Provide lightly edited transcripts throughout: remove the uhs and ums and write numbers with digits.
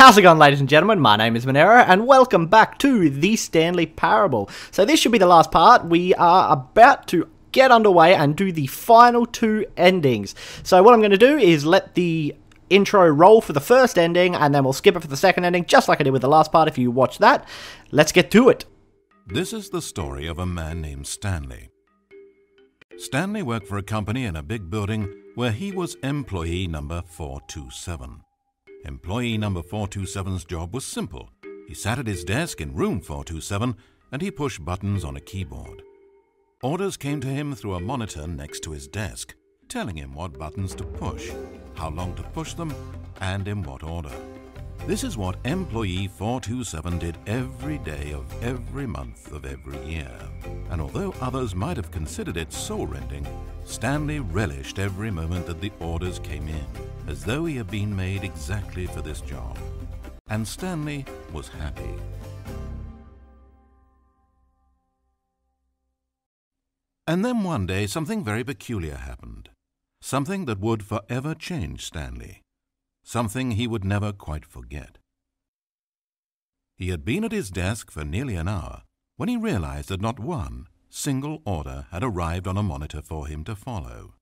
How's it going, ladies and gentlemen? My name is Monero, and welcome back to the Stanley Parable. So this should be the last part. We are about to get underway and do the final two endings. So what I'm going to do is let the intro roll for the first ending, and then we'll skip it for the second ending, just like I did with the last part if you watched that. Let's get to it. This is the story of a man named Stanley. Stanley worked for a company in a big building where he was employee number 427. Employee number 427's job was simple. He sat at his desk in room 427 and he pushed buttons on a keyboard. Orders came to him through a monitor next to his desk, telling him what buttons to push, how long to push them, and in what order. This is what employee 427 did every day of every month of every year. And although others might have considered it soul-rending, Stanley relished every moment that the orders came in, as though he had been made exactly for this job. And Stanley was happy. And then one day something very peculiar happened. Something that would forever change Stanley. Something he would never quite forget. He had been at his desk for nearly an hour when he realized that not one single order had arrived on a monitor for him to follow.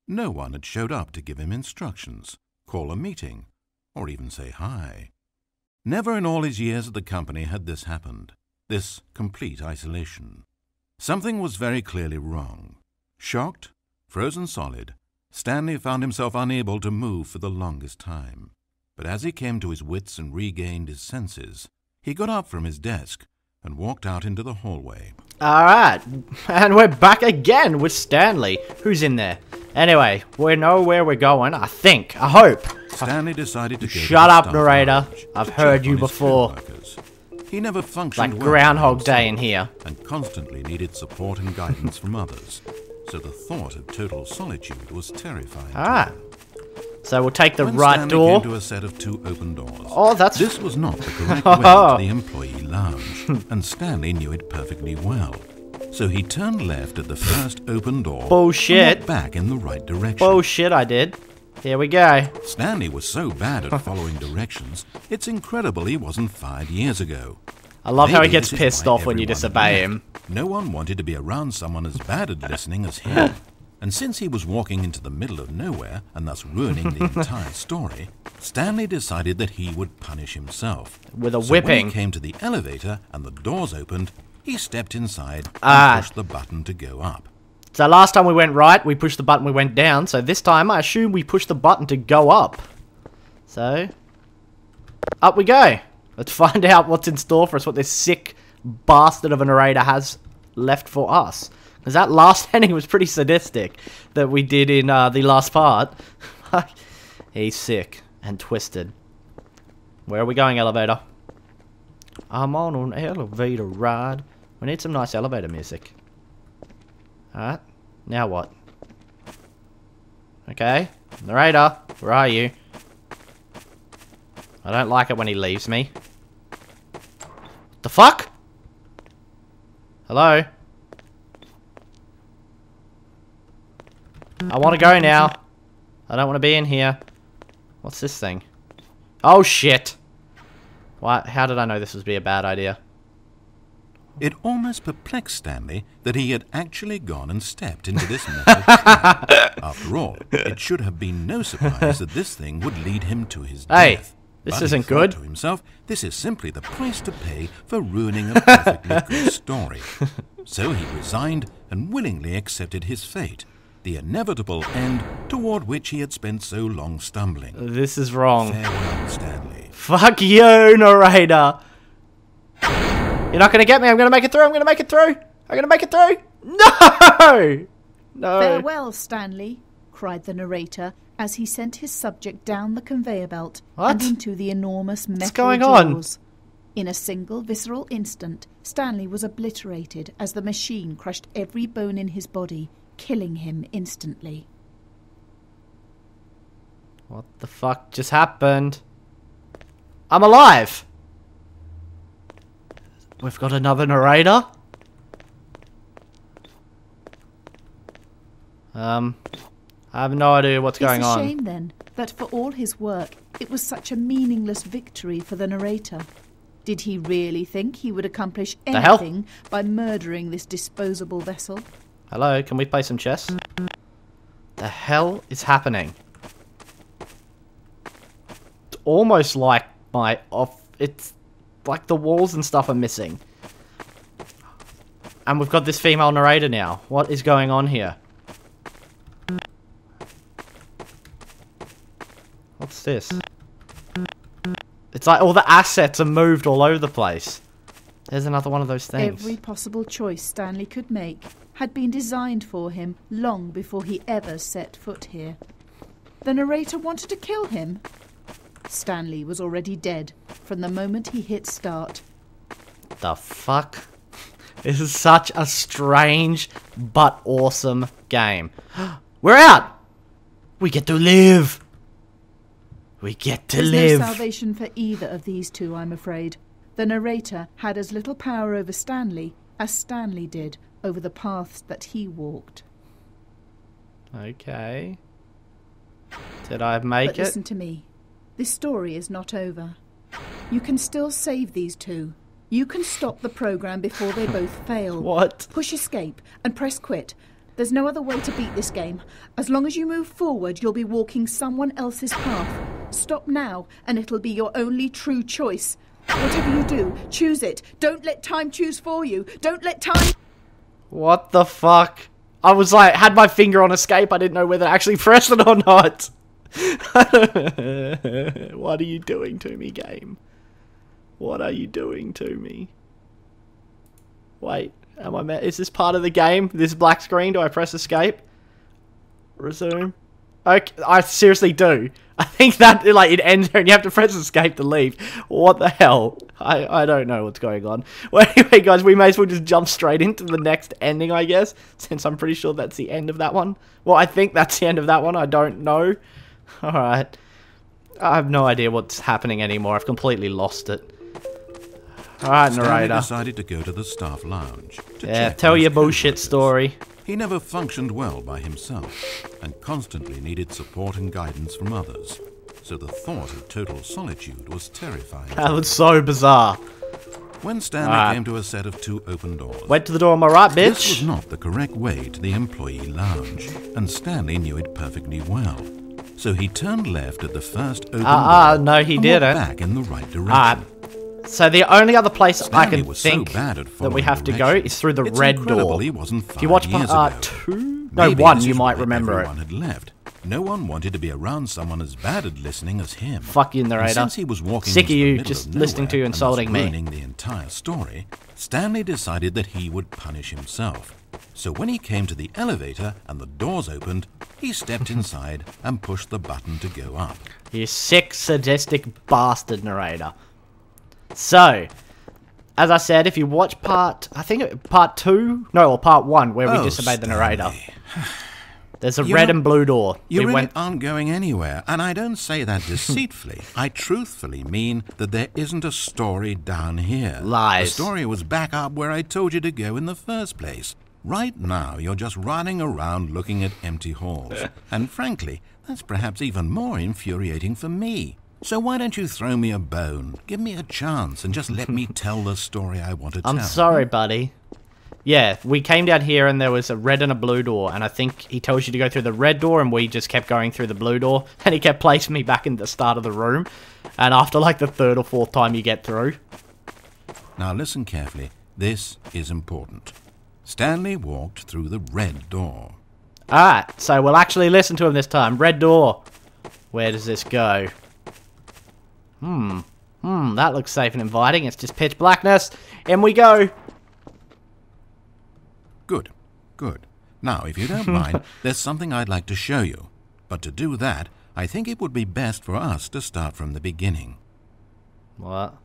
No one had showed up to give him instructions, call a meeting, or even say hi. Never in all his years at the company had this happened, this complete isolation. Something was very clearly wrong. Shocked, frozen solid, Stanley found himself unable to move for the longest time. But as he came to his wits and regained his senses, he got up from his desk and walked out into the hallway. Alright, and we're back again with Stanley. Who's in there? Anyway, we know where we're going, I think. I hope. Stanley decided to go Shut to up, the staff narrator. lounge I've to heard check you on his before. co-workers. He never functioned Like well Groundhog by Day in himself here. and constantly needed support and guidance from others. So the thought of total solitude was terrifying. Alright. So we'll take the When right Stanley door. came to a set of two open doors. Oh, that's... This was not the correct way to the employee lounge, and Stanley knew it perfectly well. So he turned left at the first open door Bullshit. and walked back in the right direction. Bullshit, I did. Here we go. Stanley was so bad at following directions, it's incredible he wasn't 5 years ago. I love how he Maybe gets this is pissed why off when you everyone disobey left. him. No one wanted to be around someone as bad at listening as him. And since he was walking into the middle of nowhere and thus ruining the entire story, Stanley decided that he would punish himself. With a So whipping. when he came to the elevator and the doors opened, he stepped inside and pushed the button to go up. So last time we went right, we pushed the button, we went down. So this time, I assume we pushed the button to go up. So, up we go. Let's find out what's in store for us, what this sick bastard of a narrator has left for us. Because that last ending was pretty sadistic that we did in the last part. He's sick and twisted. Where are we going, elevator? I'm on an elevator ride. We need some nice elevator music. Alright, now what? Okay, narrator, where are you? I don't like it when he leaves me. The fuck? Hello? I want to go now. I don't want to be in here. What's this thing? Oh shit! What? How did I know this would be a bad idea? It almost perplexed Stanley that he had actually gone and stepped into this metal trap. After all, it should have been no surprise that this thing would lead him to his Hey, death. this But isn't he thought good. to himself, this is simply the price to pay for ruining a perfectly good story. So he resigned and willingly accepted his fate, the inevitable end toward which he had spent so long stumbling. This is wrong. Farewell, Stanley. Fuck you, narrator! You're not gonna get me, I'm gonna make it through, I'm gonna make it through! I'm gonna make it through! No! No. Farewell, Stanley, cried the narrator as he sent his subject down the conveyor belt What? and into the enormous metal going on? jaws. In a single visceral instant, Stanley was obliterated as the machine crushed every bone in his body, killing him instantly. What the fuck just happened? I'm alive! We've got another narrator? I have no idea what's going It's a on. shame then that for all his work, it was such a meaningless victory for the narrator. Did he really think he would accomplish anything by murdering this disposable vessel? Hello, can we play some chess? The hell is happening? It's almost like it's like the walls and stuff are missing. And we've got this female narrator now. What is going on here? What's this? It's like all the assets are moved all over the place. There's another one of those things. Every possible choice Stanley could make had been designed for him long before he ever set foot here. The narrator wanted to kill him. Stanley was already dead from the moment he hit start. The fuck? This is such a strange but awesome game. We're out! We get to live! We get to live! There's no salvation for either of these two, I'm afraid. The narrator had as little power over Stanley as Stanley did over the paths that he walked. Okay. Did I make But listen to me. This story is not over. You can still save these two. You can stop the program before they both fail. What? Push escape and press quit. There's no other way to beat this game. As long as you move forward, you'll be walking someone else's path. Stop now, and it'll be your only true choice. Whatever you do, choose it. Don't let time choose for you. Don't let time... What the fuck? I was like, had my finger on escape. I didn't know whether to actually press it or not. What are you doing to me, game? What are you doing to me? Wait, is this part of the game? This black screen? Do I press escape? Resume? Okay, I seriously do. I think that it ends there and you have to press escape to leave. What the hell? I don't know what's going on. Well, anyway, guys, we may as well just jump straight into the next ending, I guess, since I'm pretty sure that's the end of that one. Well, I think that's the end of that one. I don't know. Alright. I have no idea what's happening anymore. I've completely lost it. Alright, narrator. Stanley decided to go to the staff lounge. Tell your bullshit story. He never functioned well by himself, and constantly needed support and guidance from others. So the thought of total solitude was terrifying. That was so bizarre. When Stanley came to a set of 2 open doors... Went to the door on my right, bitch. This was not the correct way to the employee lounge, and Stanley knew it perfectly well. So he turned left at the first open door no, he and didn't. walked back in the right direction. So the only other place Stanley I can think that we have to go is through the it's red door. He wasn't 5 if you watch years part ago. 2? No, Maybe 1, this you is might why remember everyone had left. No one wanted to be around someone as bad at listening as him. Fuck you, And narrator. since he was walking Sick of into the you middle just of listening to you nowhere and insulting was me. ruining the entire story, Stanley decided that he would punish himself. So when he came to the elevator and the doors opened, he stepped inside and pushed the button to go up. You sick, sadistic bastard, narrator. So, as I said, if you watch part 2? No, or part 1, where we disobeyed the narrator. There's a red and blue door. You really aren't going anywhere, and I don't say that deceitfully. I truthfully mean that there isn't a story down here. Lies. The story was back up where I told you to go in the first place. Right now, you're just running around looking at empty halls. And frankly, that's perhaps even more infuriating for me. So why don't you throw me a bone, give me a chance, and just let me tell the story I want to tell? I'm sorry, buddy. Yeah, we came down here and there was a red and a blue door, and I think he tells you to go through the red door, and we just kept going through the blue door, and he kept placing me back in the start of the room, and after like the 3rd or 4th time you get through. Now listen carefully, this is important. Stanley walked through the red door. Alright, so we'll actually listen to him this time. Red door. Where does this go? That looks safe and inviting. It's just pitch blackness. In we go. Good, good. Now, if you don't mind, there's something I'd like to show you. But to do that, I think it would be best for us to start from the beginning. What?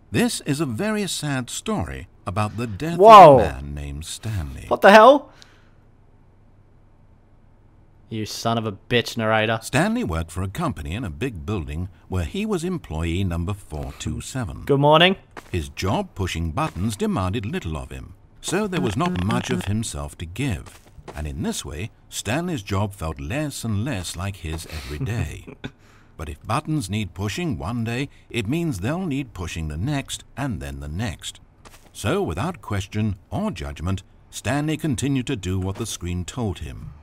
This is a very sad story about the death Whoa. of a man named Stanley. What the hell? You son of a bitch, narrator. Stanley worked for a company in a big building where he was employee number 427. Good morning. His job pushing buttons demanded little of him, so there was not much of himself to give. And in this way, Stanley's job felt less and less like his every day. But if buttons need pushing one day, it means they'll need pushing the next and then the next. So, without question or judgment, Stanley continued to do what the screen told him.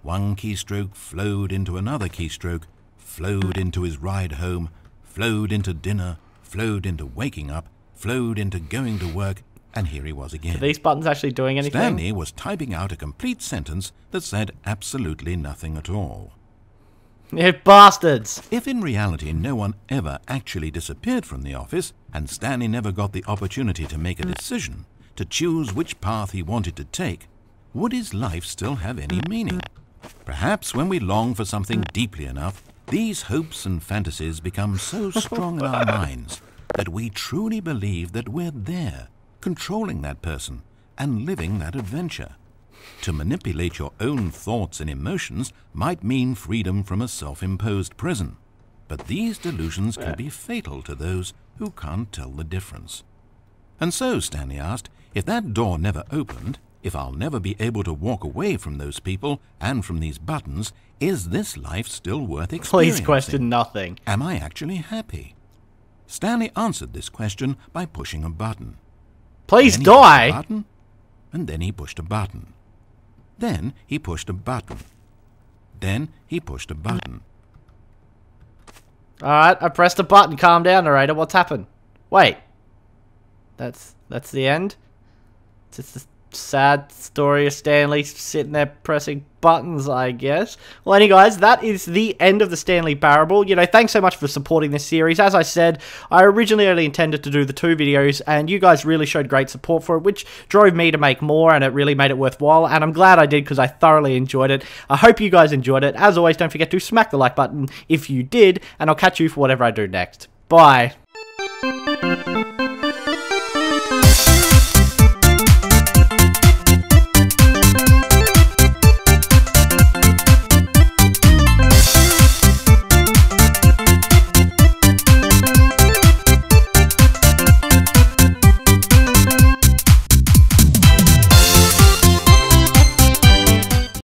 One keystroke flowed into another keystroke, flowed into his ride home, flowed into dinner, flowed into waking up, flowed into going to work, and here he was again. Are these buttons actually doing anything? Stanley was typing out a complete sentence that said absolutely nothing at all. You bastards! If in reality no one ever actually disappeared from the office, and Stanley never got the opportunity to make a decision, to choose which path he wanted to take, would his life still have any meaning? Perhaps when we long for something deeply enough, these hopes and fantasies become so strong in our minds that we truly believe that we're there, controlling that person and living that adventure. To manipulate your own thoughts and emotions might mean freedom from a self-imposed prison, but these delusions can be fatal to those who can't tell the difference. And so, Stanley asked, if that door never opened, if I'll never be able to walk away from those people and from these buttons, is this life still worth experiencing? Please question nothing. Am I actually happy? Stanley answered this question by pushing a button. Please Then he die! pushed a button, and then he pushed a button. Then he pushed a button. Then he pushed a button. Alright, I pressed a button. Calm down, narrator. What's happened? Wait. That's the end? It's just a sad story of Stanley sitting there pressing buttons, I guess. Well, anyway, guys, that is the end of the Stanley Parable. You know, thanks so much for supporting this series. As I said, I originally only intended to do the 2 videos, and you guys really showed great support for it, which drove me to make more, and it really made it worthwhile, and I'm glad I did because I thoroughly enjoyed it. I hope you guys enjoyed it. As always, don't forget to smack the like button if you did, and I'll catch you for whatever I do next. Bye.